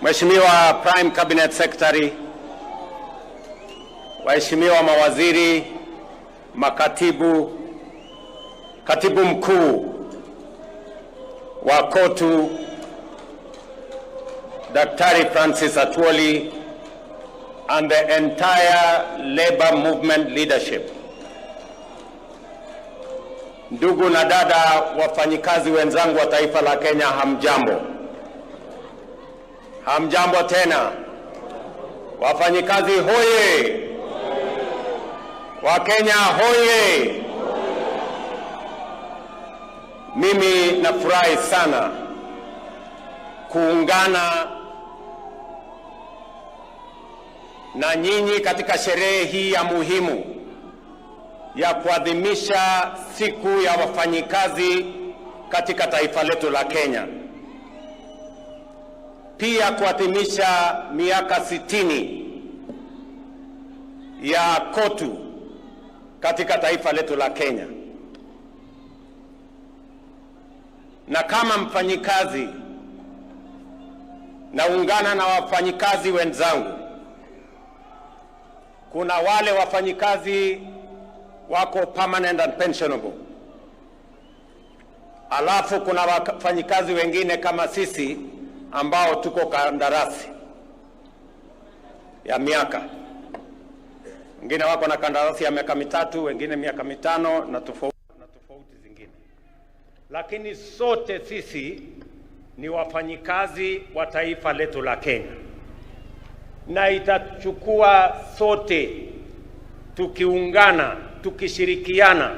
Mheshimiwa Prime Cabinet Secretary, waheshimiwa mawaziri, makatibu, katibu mkuu wa KOTU, Daktari Francis Atwoli, and the entire labor movement leadership. Ndugu na dada wafanyikazi wenzangu wa taifa la Kenya, hamjambo. Hamjambo tena. Wafanyikazi hoye. Wakenya hoye. Mimi nafurahi sana kuungana na nyinyi katika sherehe hii ya muhimu ya kuadhimisha siku ya wafanyikazi katika taifa letu la Kenya. Pia kuadhimisha miaka 60 ya KOTU katika taifa letu la Kenya. Na kama mfanyikazi, naungana na wafanyikazi wenzangu. Kuna wale wafanyikazi wako permanent and pensionable. Alafu kuna wafanyikazi wengine kama sisi ambao tuko kandarasi ya miaka. Wengine wako na kandarasi ya miaka 3, wengine miaka 5 na tofauti zingine. Lakini sote sisi ni wafanyikazi wa taifa letu la Kenya. Na itachukua sote tukiungana, tukishirikiana,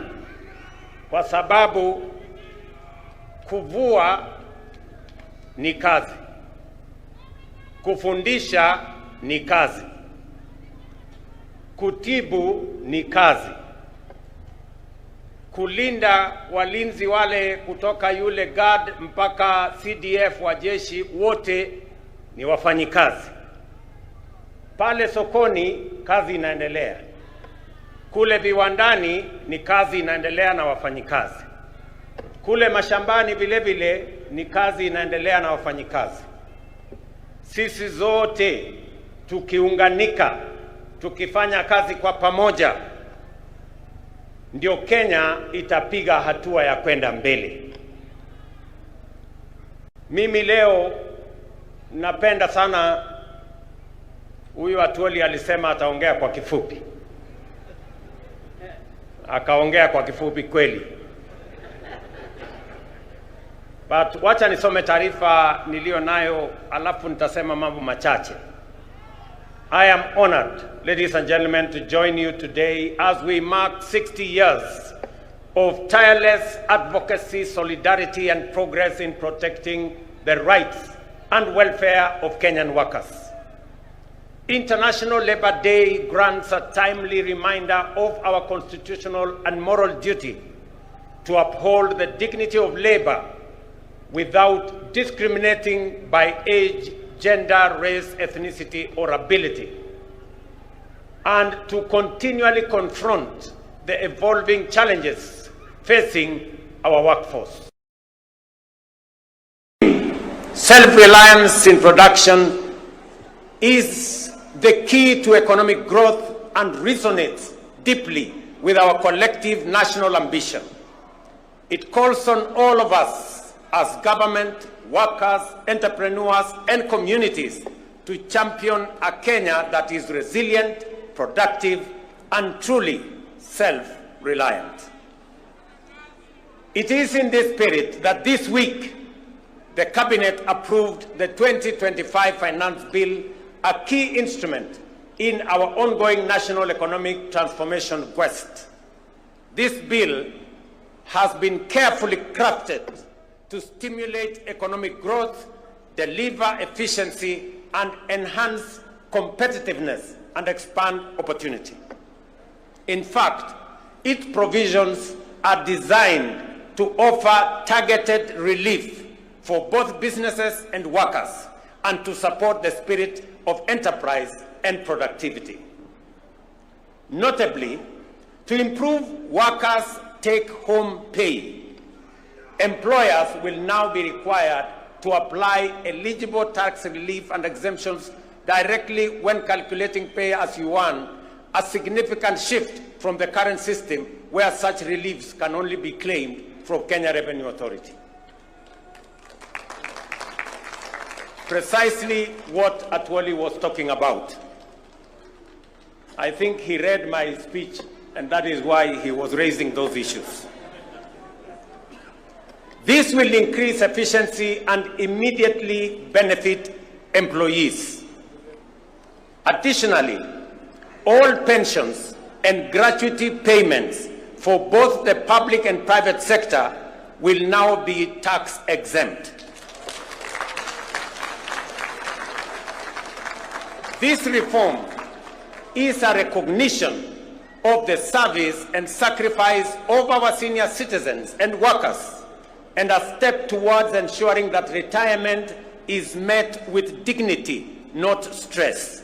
kwa sababu kuvua ni kazi, kufundisha ni kazi, kutibu ni kazi, kulinda walinzi wale kutoka yule guard mpaka CDF wa jeshi, wote ni wafanyikazi. Pale sokoni kazi inaendelea, kule viwandani ni kazi inaendelea na wafanyikazi, kule mashambani vile vile ni kazi inaendelea na wafanyikazi. Sisi zote tukiunganika, tukifanya kazi kwa pamoja, ndio Kenya itapiga hatua ya kwenda mbele. Mimi leo napenda sana, huyu Atwoli alisema ataongea kwa kifupi. Akaongea kwa kifupi kweli. But wacha nisome taarifa nilio nayo, alafu nitasema mambo machache. I am honored, ladies and gentlemen, to join you today as we mark 60 years of tireless advocacy, solidarity and progress in protecting the rights and welfare of Kenyan workers. International Labour Day grants a timely reminder of our constitutional and moral duty to uphold the dignity of labor without discriminating by age, gender, race, ethnicity, or ability, and to continually confront the evolving challenges facing our workforce. Self-reliance in production is the key to economic growth and resonates deeply with our collective national ambition. It calls on all of us as government, workers, entrepreneurs, and communities to champion a Kenya that is resilient, productive, and truly self-reliant. It is in this spirit that this week the Cabinet approved the 2025 Finance Bill, a key instrument in our ongoing national economic transformation quest. This bill has been carefully crafted to stimulate economic growth, deliver efficiency, and enhance competitiveness and expand opportunity. In fact, its provisions are designed to offer targeted relief for both businesses and workers, and to support the spirit of enterprise and productivity. Notably, to improve workers' take-home pay, employers will now be required to apply eligible tax relief and exemptions directly when calculating pay as you earn, a significant shift from the current system where such reliefs can only be claimed from Kenya Revenue Authority. Precisely what Atwoli was talking about. I think he read my speech, and that is why he was raising those issues. This will increase efficiency and immediately benefit employees. Additionally, all pensions and gratuity payments for both the public and private sector will now be tax exempt. This reform is a recognition of the service and sacrifice of our senior citizens and workers, and a step towards ensuring that retirement is met with dignity, not stress.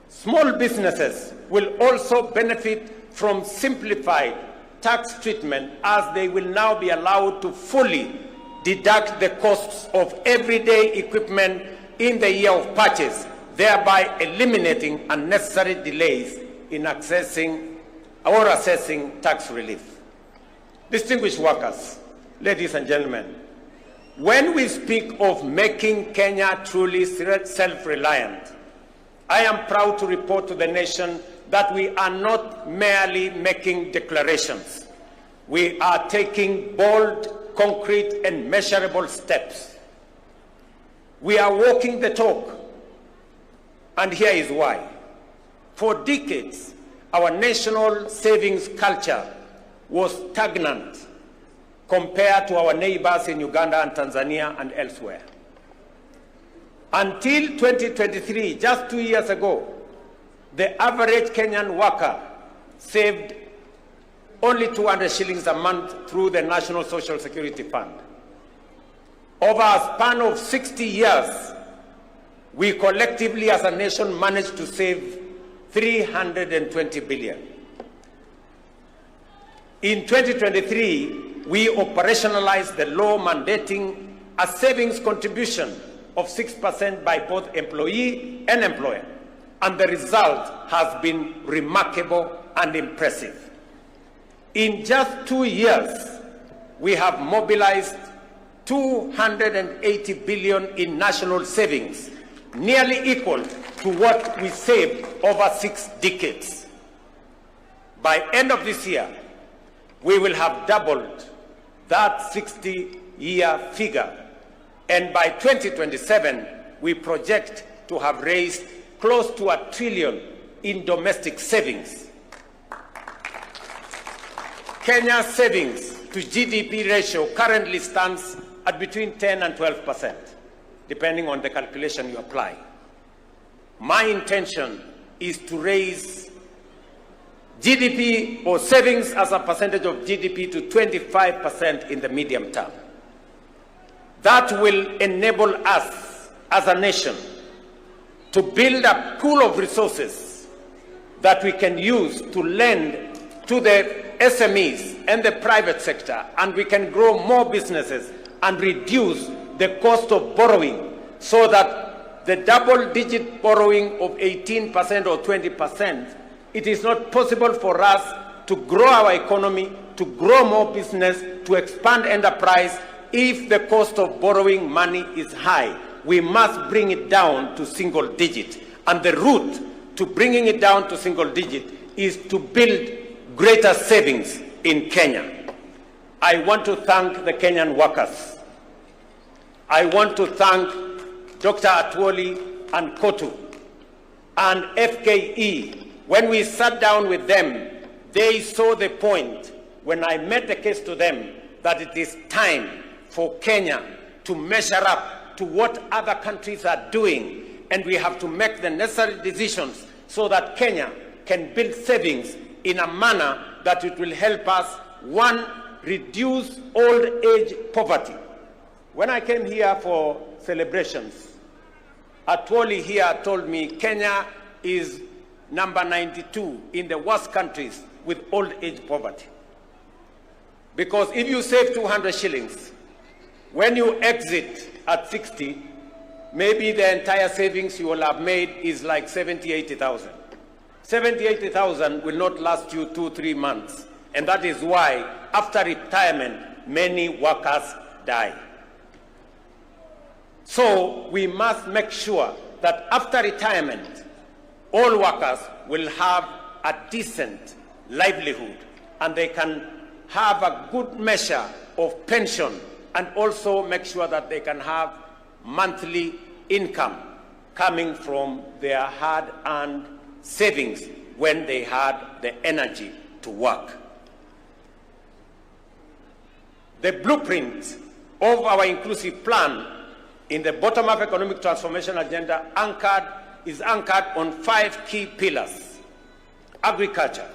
Small businesses will also benefit from simplified tax treatment, as they will now be allowed to fully deduct the costs of everyday equipment in the year of purchase, thereby eliminating unnecessary delays in accessing or assessing tax relief. Distinguished workers, ladies and gentlemen, when we speak of making Kenya truly self-reliant, I am proud to report to the nation that we are not merely making declarations. We are taking bold, concrete, and measurable steps. We are walking the talk, and here is why. For decades, our national savings culture was stagnant compared to our neighbors in Uganda and Tanzania and elsewhere. Until 2023, just 2 years ago, the average Kenyan worker saved only 200 shillings a month through the National Social Security Fund. Over a span of 60 years, we collectively as a nation managed to save 320 billion. In 2023, we operationalized the law mandating a savings contribution of 6% by both employee and employer, and the result has been remarkable and impressive. In just 2 years, we have mobilized 280 billion in national savings, nearly equal to what we saved over 6 decades. By end of this year, we will have doubled that 60-year figure, and by 2027, we project to have raised close to $1 trillion in domestic savings. Kenya's savings to GDP ratio currently stands at between 10 and 12%, depending on the calculation you apply. My intention is to raise GDP or savings as a percentage of GDP to 25% in the medium term. That will enable us as a nation to build a pool of resources that we can use to lend to the SMEs and the private sector, and we can grow more businesses and reduce the cost of borrowing, so that the double-digit borrowing of 18% or 20%, it is not possible for us to grow our economy, to grow more business, to expand enterprise if the cost of borrowing money is high. We must bring it down to single digit. And the route to bringing it down to single digit is to build greater savings in Kenya. I want to thank the Kenyan workers. I want to thank Dr. Atwoli and Kotu and FKE. When we sat down with them, they saw the point when I made the case to them that it is time for Kenya to measure up to what other countries are doing, and we have to make the necessary decisions so that Kenya can build savings in a manner that it will help us, one, reduce old age poverty. When I came here for celebrations, Atwoli here told me Kenya is number 92 in the worst countries with old age poverty. Because if you save 200 shillings, When you exit at 60, maybe the entire savings you will have made is like 70, 80,000. 70, 80,000 will not last you 2-3 months. And that is why, after retirement, many workers die. So we must make sure that after retirement, all workers will have a decent livelihood and they can have a good measure of pension, and also make sure that they can have monthly income coming from their hard-earned savings when they had the energy to work. The blueprint of our inclusive plan in the bottom-up economic transformation agenda is anchored on 5 key pillars: agriculture,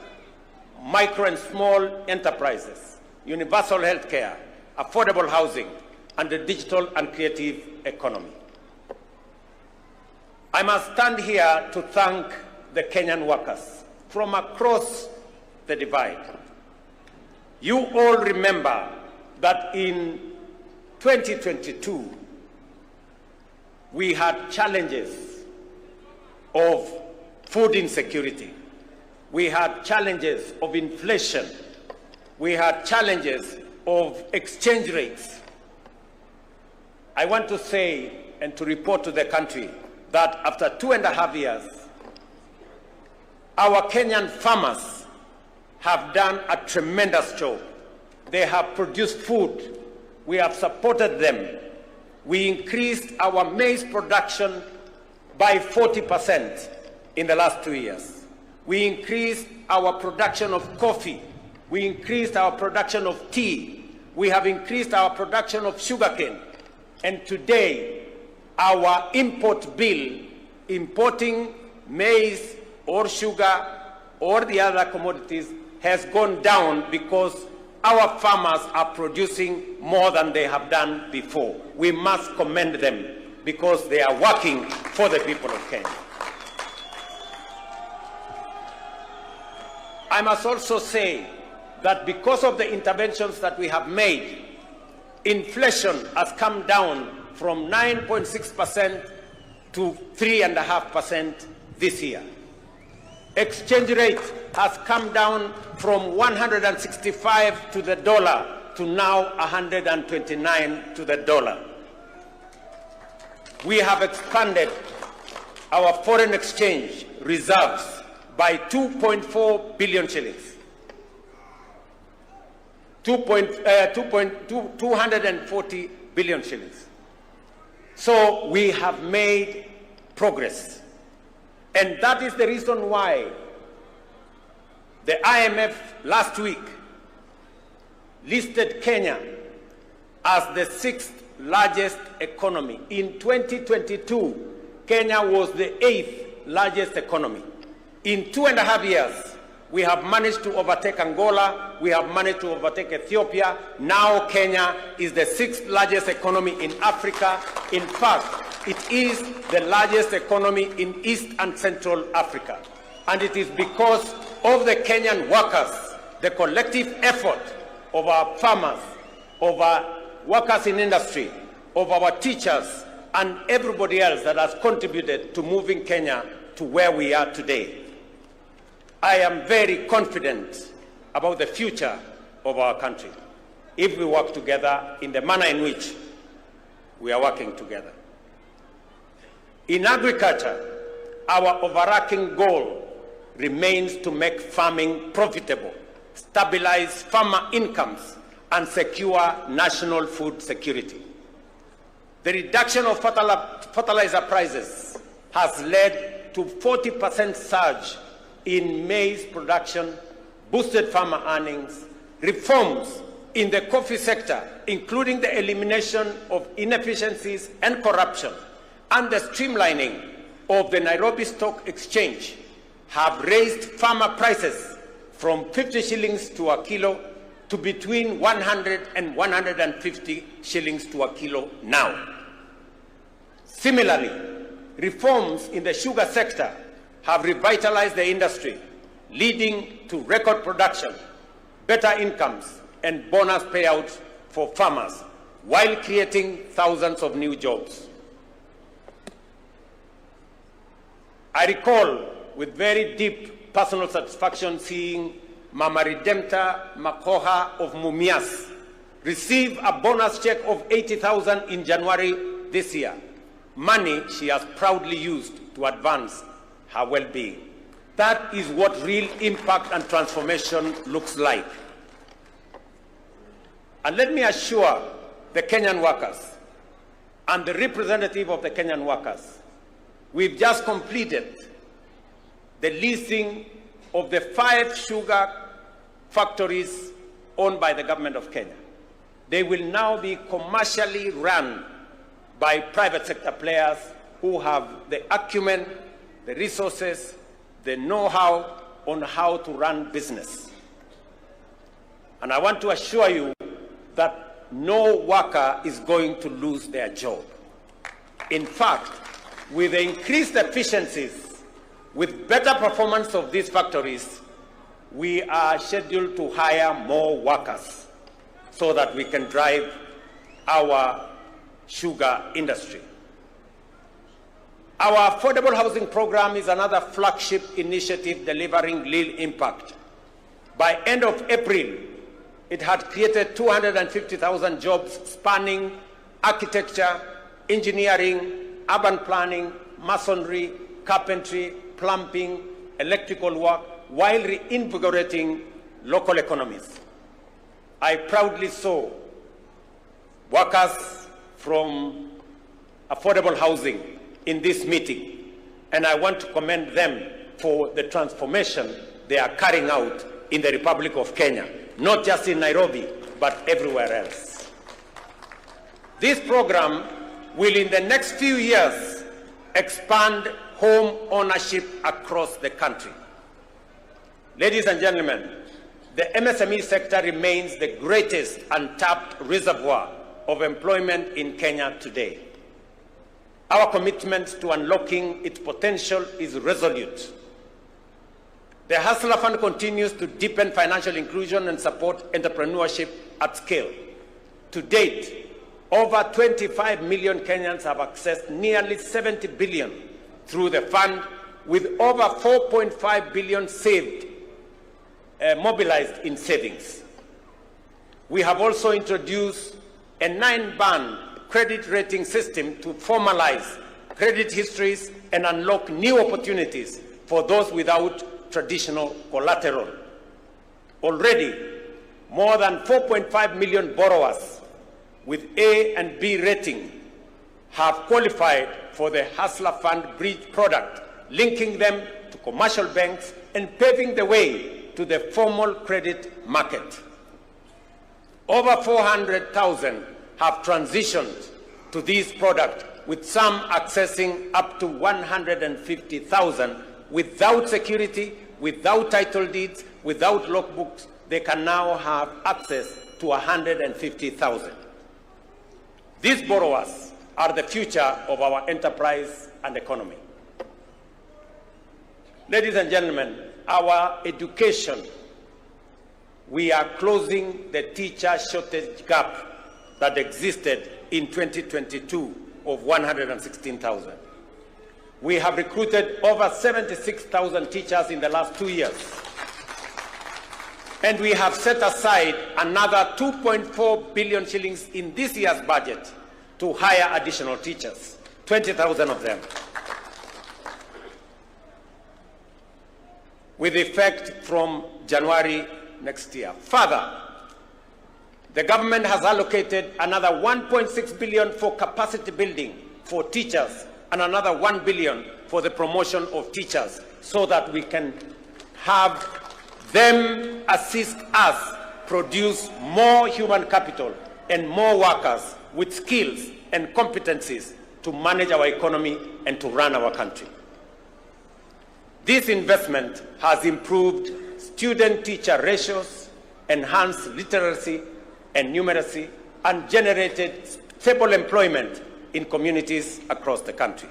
micro and small enterprises, universal health care, affordable housing, and the digital and creative economy. I must stand here to thank the Kenyan workers from across the divide. You all remember that in 2022, we had challenges of food insecurity. We had challenges of inflation. We had challenges of exchange rates. I want to say and to report to the country that after 2.5 years, our Kenyan farmers have done a tremendous job. They have produced food. We have supported them. We increased our maize production by 40% in the last 2 years. We increased our production of coffee. We increased our production of tea. We have increased our production of sugarcane. And today, our import bill, importing maize or sugar or the other commodities, has gone down because our farmers are producing more than they have done before. We must commend them because they are working for the people of Kenya. I must also say that because of the interventions that we have made, inflation has come down from 9.6% to 3.5% this year. Exchange rate has come down from 165 to the dollar to now 129 to the dollar. We have expanded our foreign exchange reserves by 2.4 billion shillings. 240 billion shillings. So we have made progress. And that is the reason why the IMF last week listed Kenya as the 6th largest economy. In 2022, Kenya was the 8th largest economy. In 2.5 years, we have managed to overtake Angola, we have managed to overtake Ethiopia. Now Kenya is the 6th largest economy in Africa. In fact, it is the largest economy in East and Central Africa. And it is because of the Kenyan workers, the collective effort of our farmers, of our workers in industry, of our teachers, and everybody else that has contributed to moving Kenya to where we are today. I am very confident about the future of our country if we work together in the manner in which we are working together. In agriculture, our overarching goal remains to make farming profitable, stabilize farmer incomes, and secure national food security. The reduction of fertilizer prices has led to 40% surge in maize production, boosted farmer earnings, reforms in the coffee sector, including the elimination of inefficiencies and corruption, and the streamlining of the Nairobi Stock Exchange have raised farmer prices from 50 shillings to a kilo to between 100 and 150 shillings to a kilo now. Similarly, reforms in the sugar sector have revitalized the industry, leading to record production, better incomes, and bonus payouts for farmers. while creating thousands of new jobs. I recall with very deep personal satisfaction seeing Mama Redempta Makoha of Mumias receive a bonus check of 80,000 in January this year, money she has proudly used to advance her well-being. That is what real impact and transformation looks like. And let me assure the Kenyan workers and the representative of the Kenyan workers, we've just completed the leasing of the 5 sugar factories owned by the government of Kenya. They will now be commercially run by private sector players who have the acumen, the resources, the know-how on how to run business. And I want to assure you that no worker is going to lose their job. In fact, with the increased efficiencies, with better performance of these factories, we are scheduled to hire more workers so that we can drive our sugar industry. Our affordable housing program is another flagship initiative delivering real impact. By end of April, it had created 250,000 jobs spanning architecture, engineering, urban planning, masonry, carpentry, plumbing, electrical work, while reinvigorating local economies. I proudly saw workers from affordable housing in this meeting, and I want to commend them for the transformation they are carrying out in the Republic of Kenya, not just in Nairobi, but everywhere else. This program will, in the next few years, expand home ownership across the country. Ladies and gentlemen, the MSME sector remains the greatest untapped reservoir of employment in Kenya today. Our commitment to unlocking its potential is resolute. The Hustler Fund continues to deepen financial inclusion and support entrepreneurship at scale. To date, over 25 million Kenyans have accessed nearly 70 billion through the fund, with over 4.5 billion saved, mobilized in savings. We have also introduced a 9-band credit rating system to formalize credit histories and unlock new opportunities for those without traditional collateral. Already, more than 4.5 million borrowers with A and B rating have qualified for the Hustler Fund Bridge product, linking them to commercial banks and paving the way to the formal credit market. Over 400,000 have transitioned to this product, with some accessing up to 150,000 without security, without title deeds, without logbooks. They can now have access to 150,000. These borrowers are the future of our enterprise and economy. Ladies and gentlemen, our education, we are closing the teacher shortage gap that existed in 2022 of 116,000. We have recruited over 76,000 teachers in the last 2 years. And we have set aside another 2.4 billion shillings in this year's budget to hire additional teachers, 20,000 of them, with effect from January next year. Further, the government has allocated another 1.6 billion for capacity building for teachers and another 1 billion for the promotion of teachers, so that we can have them assist us produce more human capital and more workers with skills and competencies to manage our economy and to run our country. This investment has improved student-teacher ratios, enhanced literacy and numeracy, and generated stable employment in communities across the country.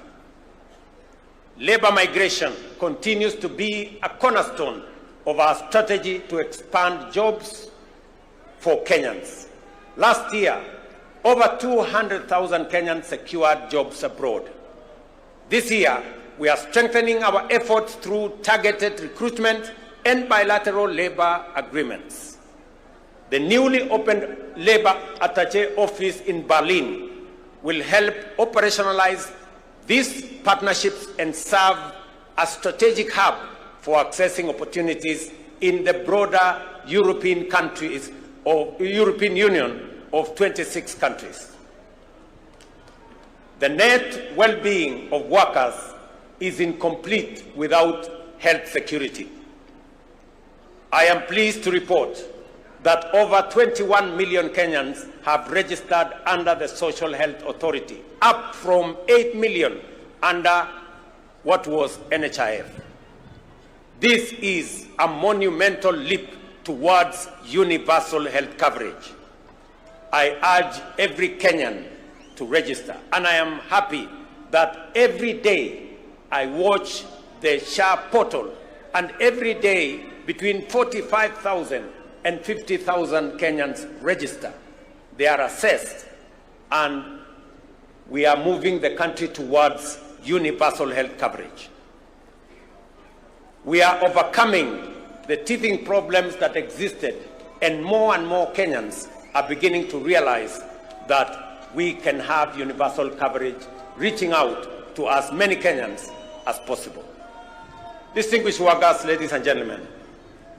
Labor migration continues to be a cornerstone of our strategy to expand jobs for Kenyans. Last year, over 200,000 Kenyans secured jobs abroad. This year, we are strengthening our efforts through targeted recruitment and bilateral labor agreements. The newly opened labor attaché office in Berlin will help operationalize these partnerships and serve as a strategic hub for accessing opportunities in the broader European countries of European Union of 26 countries. The net well-being of workers is incomplete without health security. I am pleased to report that over 21 million Kenyans have registered under the Social Health Authority, up from 8 million under what was NHIF. This is a monumental leap towards universal health coverage. I urge every Kenyan to register, and I am happy that every day I watch the SHA portal, and every day between 45,000 and 50,000 Kenyans register. They are assessed, and we are moving the country towards universal health coverage. We are overcoming the teething problems that existed, and more Kenyans are beginning to realize that we can have universal coverage, reaching out to as many Kenyans as possible. Distinguished workers, ladies and gentlemen,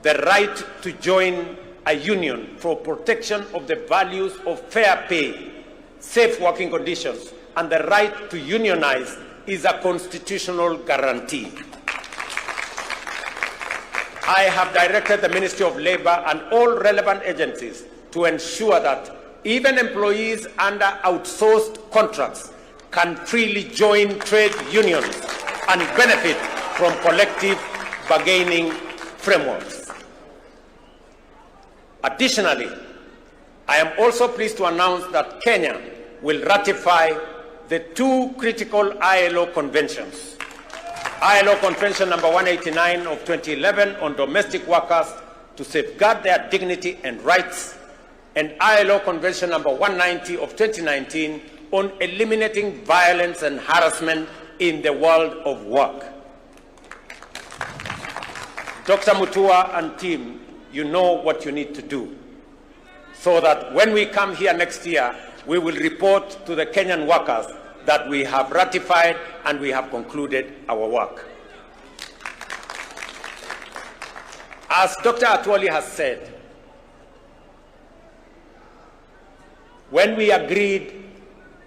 the right to join a union for protection of the values of fair pay, safe working conditions, and the right to unionize is a constitutional guarantee. I have directed the Ministry of Labor and all relevant agencies to ensure that even employees under outsourced contracts can freely join trade unions and benefit from collective bargaining frameworks. Additionally, I am also pleased to announce that Kenya will ratify the two critical ILO conventions. ILO Convention number 189 of 2011 on domestic workers to safeguard their dignity and rights, and ILO Convention number 190 of 2019 on eliminating violence and harassment in the world of work. Dr. Mutua and team, you know what you need to do so that when we come here next year, we will report to the Kenyan workers that we have ratified and we have concluded our work. As Dr. Atwoli has said, when we agreed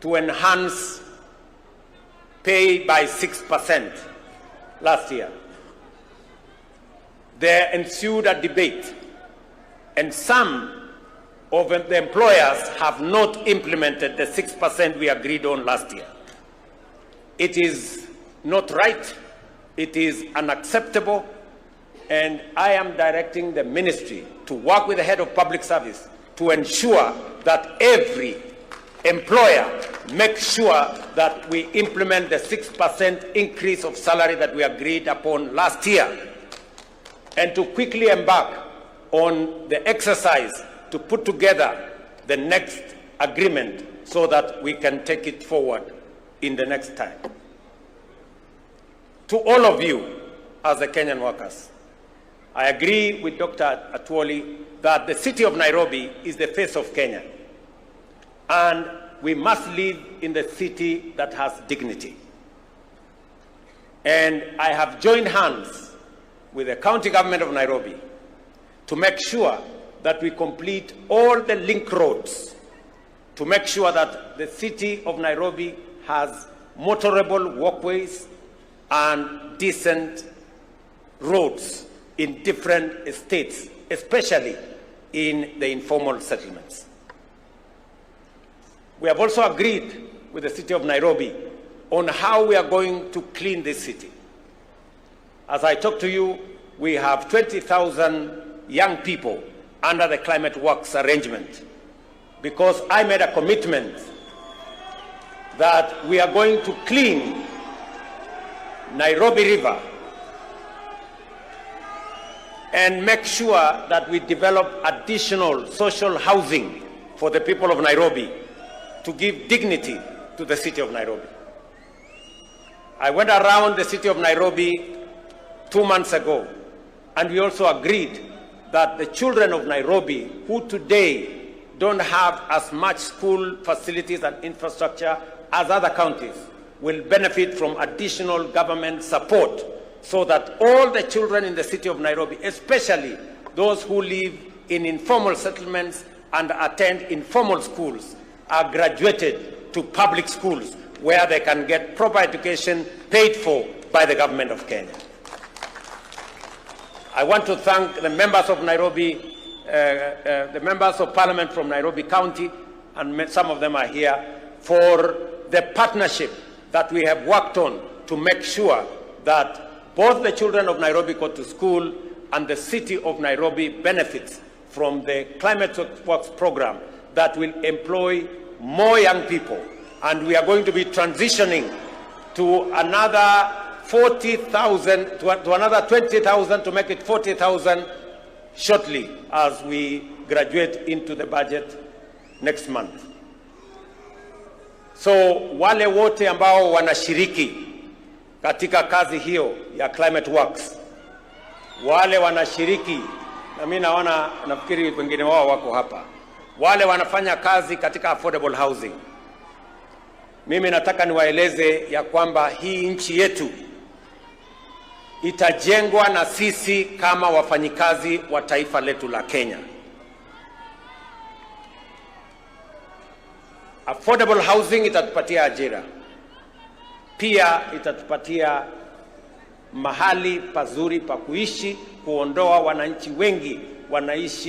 to enhance pay by 6% last year, there ensued a debate, and some of the employers have not implemented the 6% we agreed on last year. It is not right, it is unacceptable, and I am directing the ministry to work with the head of public service to ensure that every employer makes sure that we implement the 6% increase of salary that we agreed upon last year, and to quickly embark on the exercise to put together the next agreement so that we can take it forward in the next time. To all of you as the Kenyan workers, I agree with Dr. Atwoli that the city of Nairobi is the face of Kenya, and we must live in the city that has dignity. And I have joined hands with the county government of Nairobi to make sure that we complete all the link roads to make sure that the city of Nairobi has motorable walkways and decent roads in different estates, especially in the informal settlements. We have also agreed with the city of Nairobi on how we are going to clean this city. As I talk to you, we have 20,000 young people under the Climate Works arrangement, because I made a commitment that we are going to clean Nairobi River and make sure that we develop additional social housing for the people of Nairobi to give dignity to the city of Nairobi. I went around the city of Nairobi 2 months ago, and we also agreed that the children of Nairobi, who today don't have as much school facilities and infrastructure as other counties, will benefit from additional government support so that all the children in the city of Nairobi, especially those who live in informal settlements and attend informal schools, are graduated to public schools where they can get proper education paid for by the government of Kenya. I want to thank the members of Nairobi, the members of parliament from Nairobi County, and some of them are here, for the partnership that we have worked on to make sure that both the children of Nairobi go to school and the city of Nairobi benefits from the Climate Works program that will employ more young people. And we are going to be transitioning to another 40,000, to another 20,000 to make it 40,000 shortly as we graduate into the budget next month. So wale wote ambao wanashiriki katika kazi hiyo ya Climate Works, wale wanashiriki, na mimi naona nafikiri wengine wao wako hapa, wale wanafanya kazi katika affordable housing, mimi nataka niwaeleze ya kwamba hii nchi yetu itajengwa na sisi kama wafanyikazi wa taifa letu la Kenya. Affordable housing itatupatia ajira, pia itatupatia mahali pazuri pa kuishi, kuondoa wananchi wengi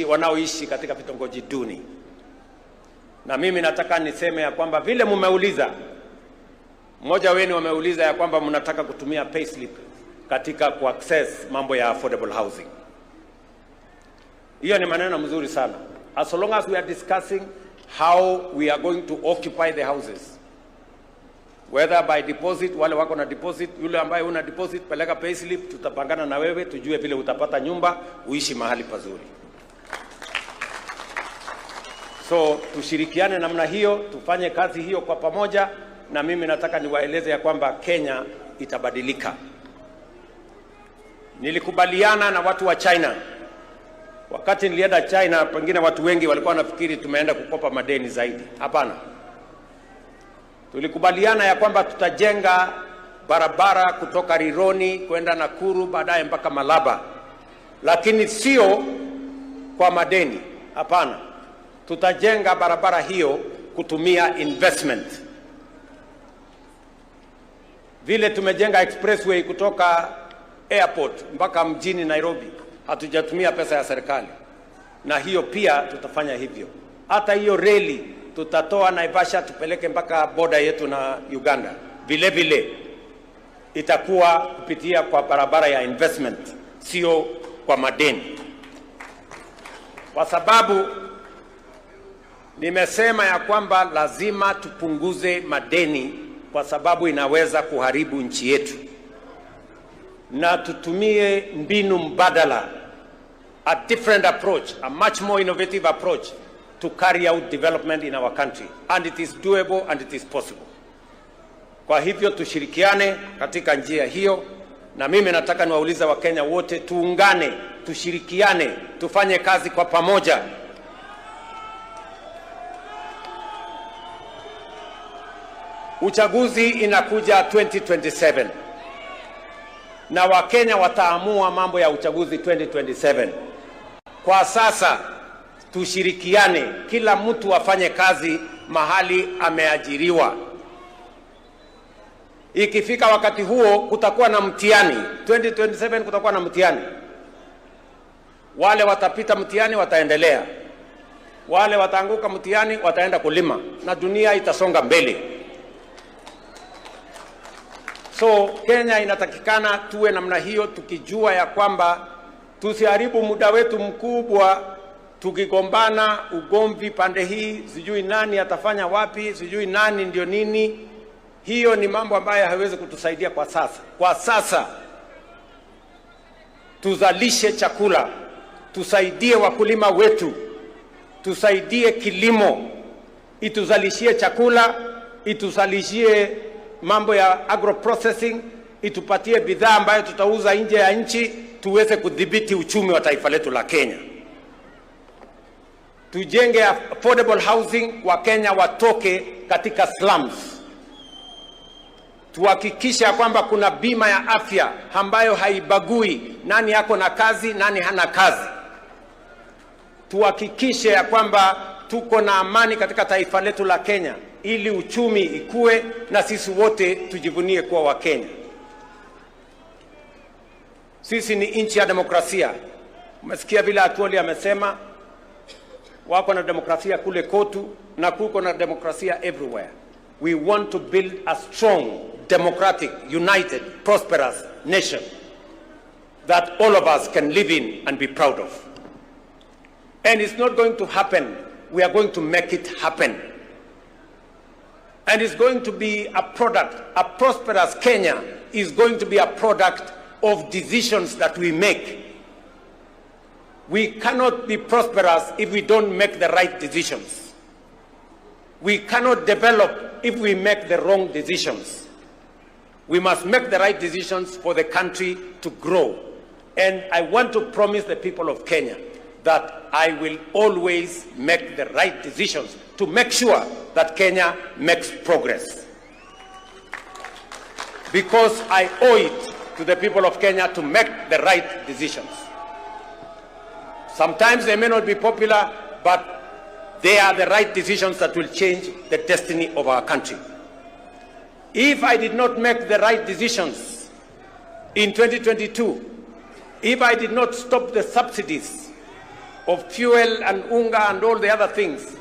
wanaoishi katika vitongoji duni. Na mimi nataka niseme ya kwamba vile mumeuliza, mmoja wenu wameuliza ya kwamba mnataka kutumia payslip katika kuaccess mambo ya affordable housing. Hiyo ni maneno mzuri sana. As long as we are discussing how we are going to occupy the houses, whether by deposit, wale wako na deposit, yule ambaye una deposit peleka payslip, tutapangana na wewe tujue vile utapata nyumba uishi mahali pazuri. So tushirikiane namna hiyo, tufanye kazi hiyo kwa pamoja, na mimi nataka niwaeleze ya kwamba Kenya itabadilika. Nilikubaliana na watu wa China. Wakati nilienda China, pengine watu wengi walikuwa wanafikiri tumeenda kukopa madeni zaidi. Hapana. Tulikubaliana ya kwamba tutajenga barabara kutoka Rironi kwenda Nakuru baadaye mpaka Malaba. Lakini sio kwa madeni. Hapana. Tutajenga barabara hiyo kutumia investment. Vile tumejenga expressway kutoka airport mpaka mjini Nairobi, hatujatumia pesa ya serikali. Na hiyo pia tutafanya hivyo. Hata hiyo reli tutatoa Naivasha tupeleke mpaka border yetu na Uganda. Vile vile itakuwa kupitia kwa barabara ya investment, sio kwa madeni. Kwa sababu nimesema ya kwamba lazima tupunguze madeni, kwa sababu inaweza kuharibu nchi yetu. Na tutumie mbinu mbadala, a different approach, a much more innovative approach to carry out development in our country. And it is doable and it is possible. Kwa hivyo tushirikiane katika njia hiyo, na mimi nataka niwaulize Wakenya wote tuungane, tushirikiane, tufanye kazi kwa pamoja. Uchaguzi inakuja 2027. Na Wakenya wataamua mambo ya uchaguzi 2027. Kwa sasa tushirikiane, kila mtu afanye kazi mahali ameajiriwa. Ikifika wakati huo kutakuwa na mtihani, 2027 kutakuwa na mtihani. Wale watapita mtihani wataendelea, wale wataanguka mtihani wataenda kulima, na dunia itasonga mbele. So Kenya inatakikana tuwe namna hiyo, tukijua ya kwamba tusiharibu muda wetu mkubwa tukigombana ugomvi pande hii, sijui nani atafanya wapi, sijui nani ndio nini. Hiyo ni mambo ambayo haiwezi kutusaidia kwa sasa. Kwa sasa tuzalishe chakula, tusaidie wakulima wetu, tusaidie kilimo, ituzalishie chakula, ituzalishie mambo ya agro-processing, itupatie bidhaa ambayo tutauza nje ya nchi, tuweze kudhibiti uchumi wa taifa letu la Kenya. Tujenge affordable housing, wa Kenya watoke katika slums. Tuhakikisha kwamba kuna bima ya afya ambayo haibagui nani yako na kazi, nani hana kazi. Tuhakikishe ya kwamba tuko na amani katika taifa letu la Kenya, ili uchumi ikue na sisi wote tujivunie kuwa wa Kenya. Sisi ni nchi ya demokrasia. Umesikia vile Atuoli amesema wako na demokrasia kule Kotu na kuko na demokrasia everywhere. We want to build a strong, democratic, united, prosperous nation that all of us can live in and be proud of. And it's not going to happen. We are going to make it happen. And it's going to be a product, a prosperous Kenya is going to be a product of decisions that we make. We cannot be prosperous if we don't make the right decisions. We cannot develop if we make the wrong decisions. We must make the right decisions for the country to grow. And I want to promise the people of Kenya that I will always make the right decisions to make sure that Kenya makes progress. Because I owe it to the people of Kenya to make the right decisions. Sometimes they may not be popular, but they are the right decisions that will change the destiny of our country. If I did not make the right decisions in 2022, if I did not stop the subsidies of fuel and unga and all the other things,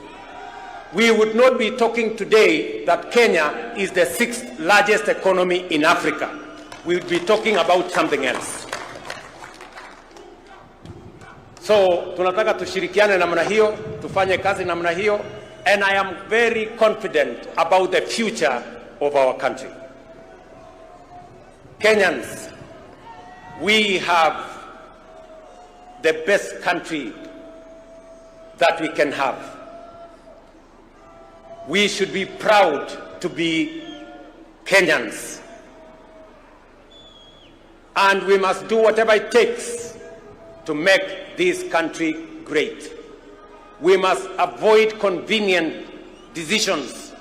we would not be talking today that Kenya is the 6th largest economy in Africa. We would be talking about something else. So, tunataka tushirikiane namna hiyo, tufanye kazi namna hiyo, and I am very confident about the future of our country. Kenyans, we have the best country that we can have. We should be proud to be Kenyans. And we must do whatever it takes to make this country great. We must avoid convenient decisions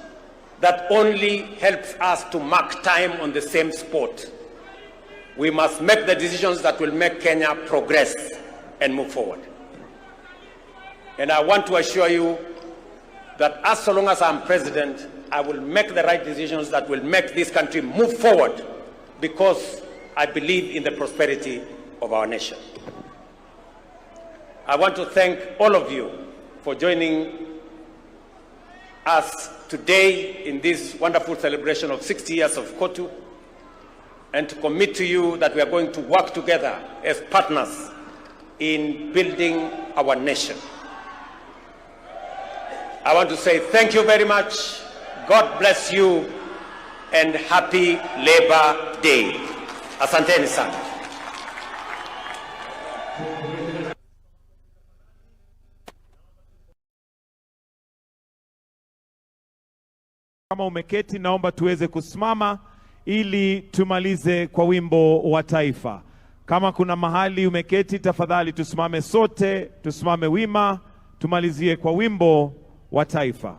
that only helps us to mark time on the same spot. We must make the decisions that will make Kenya progress and move forward. And I want to assure you that as long as I'm president, I will make the right decisions that will make this country move forward, because I believe in the prosperity of our nation. I want to thank all of you for joining us today in this wonderful celebration of 60 years of Kotu, and to commit to you that we are going to work together as partners in building our nation. I want to say thank you very much. God bless you and happy Labor Day. Asanteni sana. Kama umeketi, naomba tuweze kusimama ili tumalize kwa wimbo wa taifa. Kama kuna mahali umeketi, tafadhali tusimame sote, tusimame wima, tumalizie kwa wimbo wa taifa.